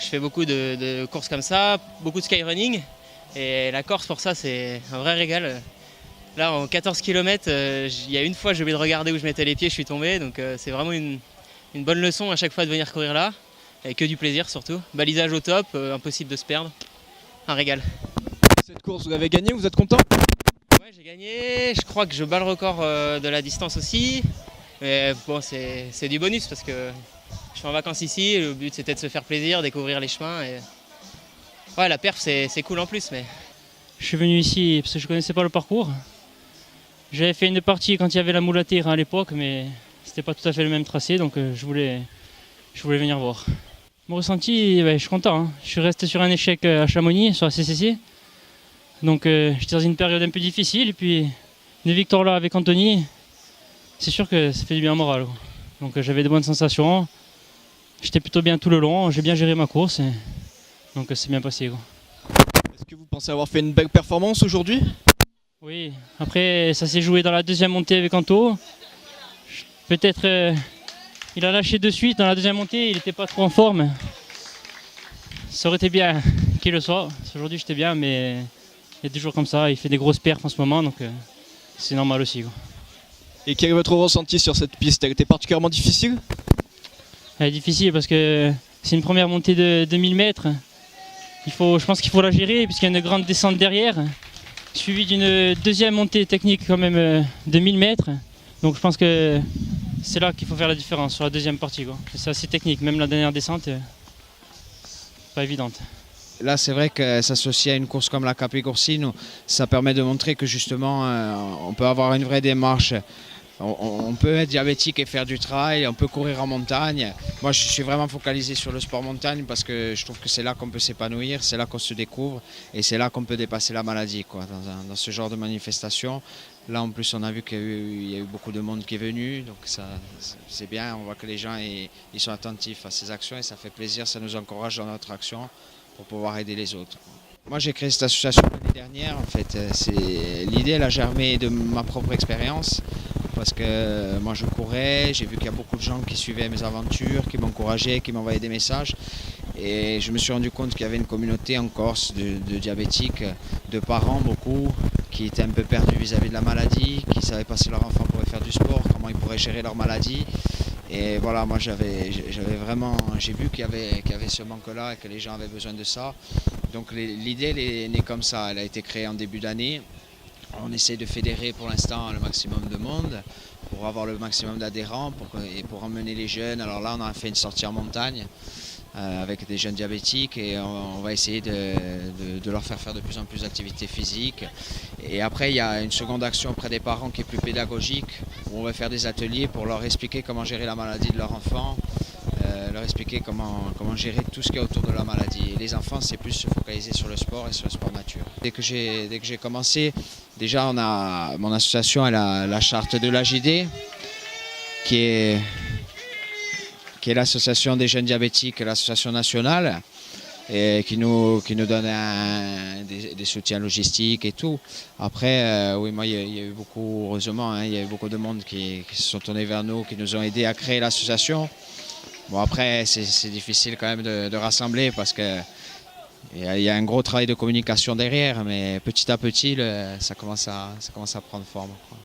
je fais beaucoup de courses comme ça, beaucoup de skyrunning. Et la Corse, pour ça, c'est un vrai régal. Là, en 14 km, il y a une fois, j'ai oublié de regarder où je mettais les pieds, je suis tombé. Donc c'est vraiment une bonne leçon à chaque fois de venir courir là. Et que du plaisir surtout. Balisage au top, impossible de se perdre. Un régal. Cette course, vous l'avez gagnée, vous êtes content? Ouais, j'ai gagné. Je crois que je bats le record de la distance aussi. Mais bon, c'est du bonus parce que je suis en vacances ici. Et le but, c'était de se faire plaisir, découvrir les chemins. Et... ouais, la perf, c'est cool en plus. Mais... je suis venu ici parce que je ne connaissais pas le parcours. J'avais fait une partie quand il y avait la Moulatire à l'époque, mais c'était pas tout à fait le même tracé, donc je voulais venir voir. Mon ressenti, je suis content. Hein. Je suis resté sur un échec à Chamonix, sur la CCC. Donc j'étais dans une période un peu difficile, et puis une victoire là avec Anthony, c'est sûr que ça fait du bien au moral. Quoi. Donc j'avais de bonnes sensations. J'étais plutôt bien tout le long, j'ai bien géré ma course, donc c'est bien passé. Quoi. Est-ce que vous pensez avoir fait une belle performance aujourd'hui? Oui, après ça s'est joué dans la deuxième montée avec Anto. Peut-être il a lâché de suite dans la deuxième montée, il n'était pas trop en forme. Ça aurait été bien qu'il le soit. Aujourd'hui j'étais bien, mais il y a des jours comme ça, il fait des grosses perfs en ce moment, donc c'est normal aussi. Quoi. Et quel est votre ressenti sur cette piste? Elle était particulièrement difficile? Elle est difficile parce que c'est une première montée de 1000 mètres. Je pense qu'il faut la gérer puisqu'il y a une grande descente derrière. Suivi d'une deuxième montée technique quand même de 1000 mètres. Donc je pense que c'est là qu'il faut faire la différence sur la deuxième partie. Quoi. C'est assez technique, même la dernière descente, pas évidente. Là, c'est vrai que s'associer à une course comme la Capri-Coursine, ça permet de montrer que justement, on peut avoir une vraie démarche. On peut être diabétique et faire du trail, on peut courir en montagne. Moi, je suis vraiment focalisé sur le sport montagne parce que je trouve que c'est là qu'on peut s'épanouir, c'est là qu'on se découvre et c'est là qu'on peut dépasser la maladie. Quoi, dans ce genre de manifestation. Là, en plus, on a vu qu'il y a eu beaucoup de monde qui est venu, donc c'est bien. On voit que les gens ils sont attentifs à ces actions et ça fait plaisir, ça nous encourage dans notre action pour pouvoir aider les autres. Moi, j'ai créé cette association l'année dernière. En fait, l'idée, elle a germé de ma propre expérience. Parce que moi je courais, j'ai vu qu'il y a beaucoup de gens qui suivaient mes aventures, qui m'encourageaient, qui m'envoyaient des messages. Et je me suis rendu compte qu'il y avait une communauté en Corse de diabétiques, de parents beaucoup, qui étaient un peu perdus vis-à-vis de la maladie, qui ne savaient pas si leur enfant pourrait faire du sport, comment ils pourraient gérer leur maladie. Et voilà, moi j'ai vu qu'il y avait ce manque-là et que les gens avaient besoin de ça. Donc l'idée elle est née comme ça, elle a été créée en début d'année. On essaie de fédérer pour l'instant le maximum de monde pour avoir le maximum d'adhérents et pour emmener les jeunes. Alors là, on a fait une sortie en montagne avec des jeunes diabétiques et on va essayer de leur faire de plus en plus d'activités physiques. Et après, il y a une seconde action auprès des parents qui est plus pédagogique où on va faire des ateliers pour leur expliquer comment gérer la maladie de leur enfant. Leur expliquer comment gérer tout ce qui est autour de la maladie. Et les enfants, c'est plus se focaliser sur le sport et sur le sport nature. Dès que j'ai commencé, déjà mon association elle a la charte de l'AJD, qui est l'association des jeunes diabétiques, l'association nationale, et qui nous donne des soutiens logistiques et tout. Après, oui, moi, il y a eu beaucoup, heureusement, hein, il y a eu beaucoup de monde qui se sont tournés vers nous, qui nous ont aidés à créer l'association. Bon après c'est difficile quand même de rassembler parce qu'il y a un gros travail de communication derrière, mais petit à petit ça commence à prendre forme. Quoi.